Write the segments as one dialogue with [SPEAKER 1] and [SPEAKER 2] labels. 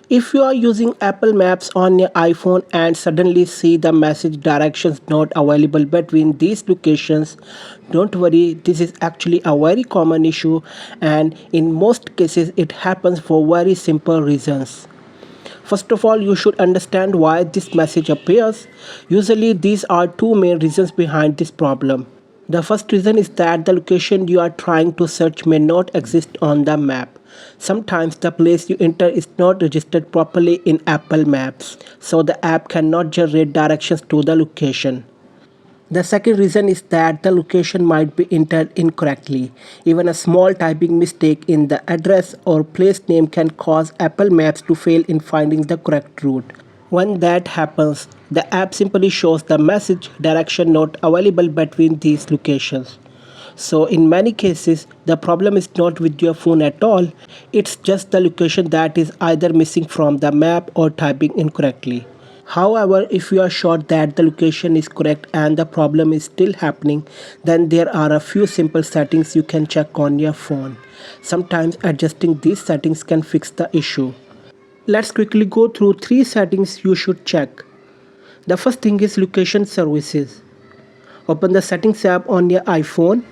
[SPEAKER 1] If you are using Apple Maps on your iPhone and suddenly see the message directions not available between these locations, don't worry, this is actually a very common issue and in most cases it happens for very simple reasons. First of all, you should understand why this message appears. Usually, these are two main reasons behind this problem. The first reason is that the location you are trying to search may not exist on the map. Sometimes the place you enter is not registered properly in Apple Maps, so the app cannot generate directions to the location. The second reason is that the location might be entered incorrectly. Even a small typing mistake in the address or place name can cause Apple Maps to fail in finding the correct route. When that happens, the app simply shows the message direction not available between these locations. So in many cases, the problem is not with your phone at all, it's just the location that is either missing from the map or typing incorrectly. However, if you are sure that the location is correct and the problem is still happening, then there are a few simple settings you can check on your phone. Sometimes adjusting these settings can fix the issue. Let's quickly go through three settings you should check. The first thing is location services. Open the settings app on your iPhone.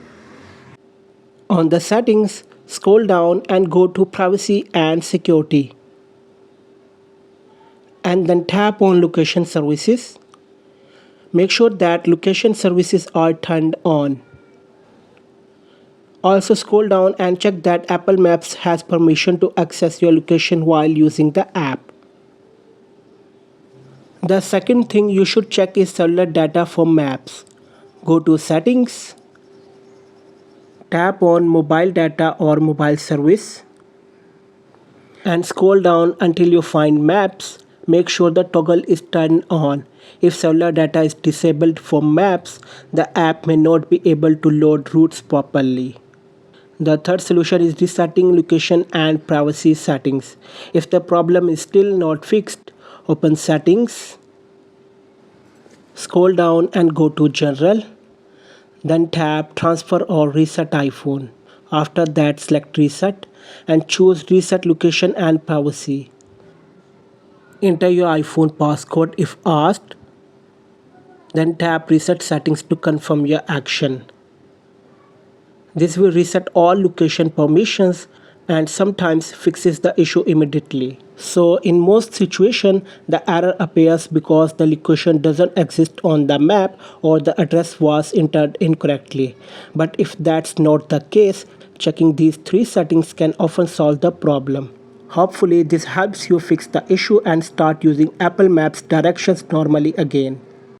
[SPEAKER 1] On the settings, scroll down and go to privacy and security. And then tap on location services. Make sure that location services are turned on. Also scroll down and check that Apple Maps has permission to access your location while using the app. The second thing you should check is cellular data for maps. Go to settings, tap on mobile data or mobile service and scroll down until you find maps. Make sure the toggle is turned on. If cellular data is disabled for maps, the app may not be able to load routes properly. The third solution is resetting location and privacy settings. If the problem is still not fixed, open settings, scroll down and go to general, then tap transfer or reset iPhone. After that, select reset and choose reset location and privacy. Enter your iPhone passcode if asked, then tap reset settings to confirm your action. This will reset all location permissions and sometimes fixes the issue immediately. So in most situations, the error appears because the location doesn't exist on the map or the address was entered incorrectly. But if that's not the case, checking these three settings can often solve the problem. Hopefully this helps you fix the issue and start using Apple Maps directions normally again.